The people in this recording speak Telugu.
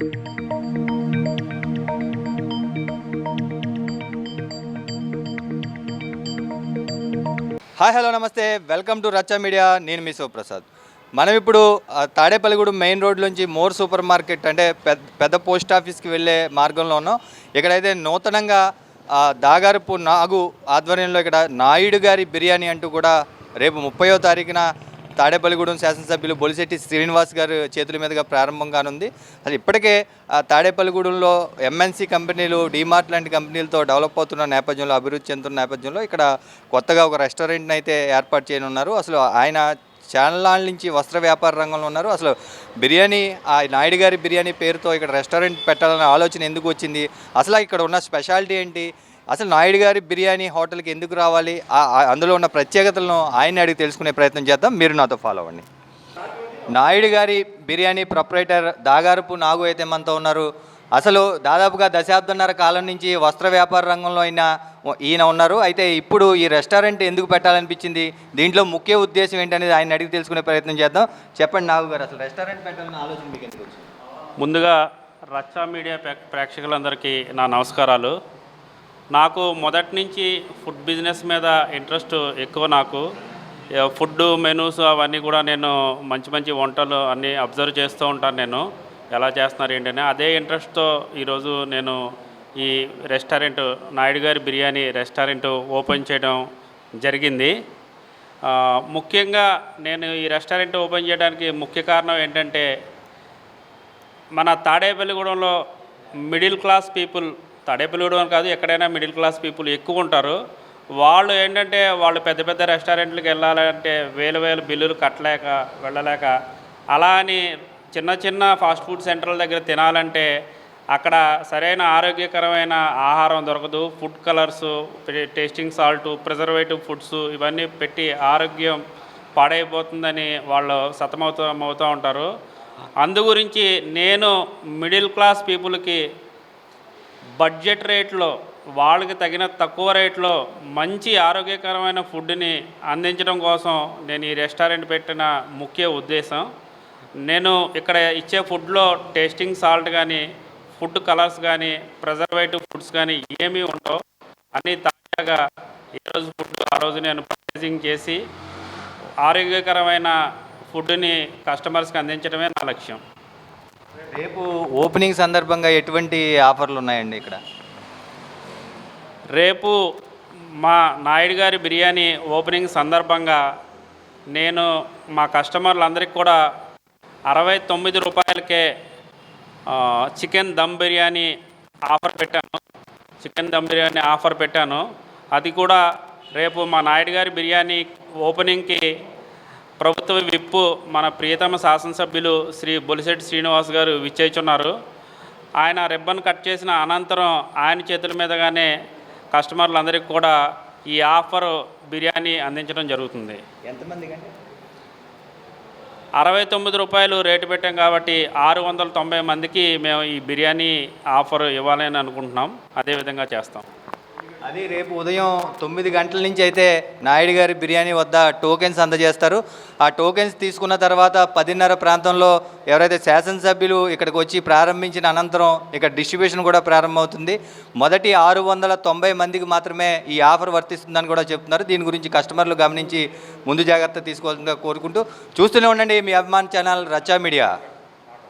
హాయ్ హలో నమస్తే, వెల్కమ్ టు రచ్చా మీడియా. నేను మీ శివప్రసాద్. మనం ఇప్పుడు తాడేపల్లిగూడెం మెయిన్ రోడ్ నుంచి మోర్ సూపర్ మార్కెట్ అంటే పెద్ద పోస్ట్ ఆఫీస్కి వెళ్ళే మార్గంలో ఉన్నాం. ఇక్కడైతే నూతనంగా దాగారపు నాగు ఆధ్వర్యంలో ఇక్కడ నాయుడు గారి బిర్యానీ అంటూ కూడా రేపు 30వ తారీఖున తాడేపల్లిగూడెం శాసనసభ్యులు బొలిశెట్టి శ్రీనివాస్ గారు చేతుల మీదుగా ప్రారంభం కానుంది. అసలు ఇప్పటికే తాడేపల్లిగూడెంలో ఎంఎన్సీ కంపెనీలు, డీమార్ట్ లాంటి కంపెనీలతో డెవలప్ అవుతున్న నేపథ్యంలో, అభివృద్ధి చెందుతున్న నేపథ్యంలో ఇక్కడ కొత్తగా ఒక రెస్టారెంట్ని అయితే ఏర్పాటు చేయనున్నారు. అసలు ఆయన చాలాల నుంచి వస్త్ర వ్యాపార రంగంలో ఉన్నారు. అసలు బిర్యానీ, ఆ నాయుడు గారి బిర్యానీ పేరుతో ఇక్కడ రెస్టారెంట్ పెట్టాలనే ఆలోచన ఎందుకు వచ్చింది, అసలు ఇక్కడ ఉన్న స్పెషాలిటీ ఏంటి, అసలు నాయుడు గారి బిర్యానీ హోటల్కి ఎందుకు రావాలి, అందులో ఉన్న ప్రత్యేకతలను ఆయన అడిగి తెలుసుకునే ప్రయత్నం చేద్దాం. మీరు నాతో ఫాలో అవ్వండి. నాయుడు గారి బిర్యానీ ప్రొప్రైటర్ దాగారపు నాగు అయితే మనతో ఉన్నారు. అసలు దాదాపుగా దశాబ్దన్నర కాలం నుంచి వస్త్ర వ్యాపార రంగంలో ఈయన ఉన్నారు. అయితే ఇప్పుడు ఈ రెస్టారెంట్ ఎందుకు పెట్టాలనిపించింది, దీంట్లో ముఖ్య ఉద్దేశం ఏంటనేది ఆయన అడిగి తెలుసుకునే ప్రయత్నం చేద్దాం. చెప్పండి నాగు గారు, అసలు రెస్టారెంట్ పెట్టాలన్న ఆలోచన మీకు ఎందుకు వచ్చింది? ముందుగా రచ్చా మీడియా ప్రేక్షకులందరికీ నా నమస్కారాలు. నాకు మొదటి నుంచి ఫుడ్ బిజినెస్ మీద ఇంట్రెస్ట్ ఎక్కువ. నాకు ఫుడ్ మెనూస్ అవన్నీ కూడా నేను మంచి వంటలు అన్నీ అబ్జర్వ్ చేస్తూ ఉంటాను. నేను ఎలా చేస్తున్నారు ఏంటనే అదే ఇంట్రెస్ట్తో ఈరోజు నేను ఈ రెస్టారెంట్, నాయుడు గారి బిర్యానీ రెస్టారెంట్ ఓపెన్ చేయడం జరిగింది. ముఖ్యంగా నేను ఈ రెస్టారెంట్ ఓపెన్ చేయడానికి ముఖ్య కారణం ఏంటంటే, మన తాడేపల్లిగూడెంలో మిడిల్ క్లాస్ పీపుల్, తాడేపల్లిగూడెం కాదు ఎక్కడైనా మిడిల్ క్లాస్ పీపుల్ ఎక్కువ ఉంటారు. వాళ్ళు ఏంటంటే వాళ్ళు పెద్ద రెస్టారెంట్లకు వెళ్ళాలంటే వేలు బిల్లులు కట్టలేక వెళ్ళలేక, అలా అని చిన్న ఫాస్ట్ ఫుడ్ సెంటర్ల దగ్గర తినాలంటే అక్కడ సరైన ఆరోగ్యకరమైన ఆహారం దొరకదు. Food colours, tasting salt, preservative foods ఇవన్నీ పెట్టి ఆరోగ్యం పాడైపోతుందని వాళ్ళు సతమవుతూ ఉంటారు. అందు గురించి నేను మిడిల్ క్లాస్ పీపుల్కి బడ్జెట్ రేట్లో, వాళ్ళకి తగిన తక్కువ రేట్లో మంచి ఆరోగ్యకరమైన ఫుడ్ని అందించడం కోసం నేను ఈ రెస్టారెంట్ పెట్టిన ముఖ్య ఉద్దేశం. నేను ఇక్కడ ఇచ్చే ఫుడ్లో టేస్టింగ్ సాల్ట్ కానీ, ఫుడ్ కలర్స్ కానీ, ప్రిజర్వేటివ్ ఫుడ్స్ కానీ ఏమీ ఉండవు. అన్నీ తాజాగా ఈరోజు ఫుడ్ ఆ రోజు నేను పర్చేసింగ్ చేసి ఆరోగ్యకరమైన ఫుడ్ని కస్టమర్స్కి అందించడమే నా లక్ష్యం. రేపు ఓపెనింగ్ సందర్భంగా ఎటువంటి ఆఫర్లు ఉన్నాయండి ఇక్కడ? రేపు మా నాయుడు గారి బిర్యానీ ఓపెనింగ్ సందర్భంగా నేను మా కస్టమర్లందరికీ కూడా 69 రూపాయలకే చికెన్ దమ్ బిర్యానీ ఆఫర్ పెట్టాను. అది కూడా రేపు మా నాయుడు గారి బిర్యానీ ఓపెనింగ్కి ప్రభుత్వ విప్పు మన ప్రియతమ శాసనసభ్యులు శ్రీ బొలిశెట్టి శ్రీనివాస్ గారు విచ్చేస్తున్నారు. ఆయన రిబ్బన్ కట్ చేసిన అనంతరం ఆయన చేతుల మీదుగానే కస్టమర్లందరికీ కూడా ఈ ఆఫర్ బిర్యానీ అందించడం జరుగుతుంది. ఎంతమంది? 69 రూపాయలు రేటు పెట్టాం కాబట్టి 690 మందికి మేము ఈ బిర్యానీ ఆఫర్ ఇవ్వాలని అనుకుంటున్నాం. అదేవిధంగా చేస్తాం. అది రేపు ఉదయం 9 గంటల నుంచి అయితే నాయుడు గారి బిర్యానీ వద్ద టోకెన్స్ అందజేస్తారు. ఆ టోకెన్స్ తీసుకున్న తర్వాత 10:30 ప్రాంతంలో ఎవరైతే శాసనసభ్యులు ఇక్కడికి వచ్చి ప్రారంభించిన అనంతరం ఇక్కడ డిస్ట్రిబ్యూషన్ కూడా ప్రారంభమవుతుంది. మొదటి 690 మందికి మాత్రమే ఈ ఆఫర్ వర్తిస్తుందని కూడా చెప్తున్నారు. దీని గురించి కస్టమర్లు గమనించి ముందు జాగ్రత్త తీసుకోవాల్సిందిగా కోరుకుంటూ చూస్తూనే ఉండండి మీ అభిమాన ఛానల్ రచ్చా మీడియా.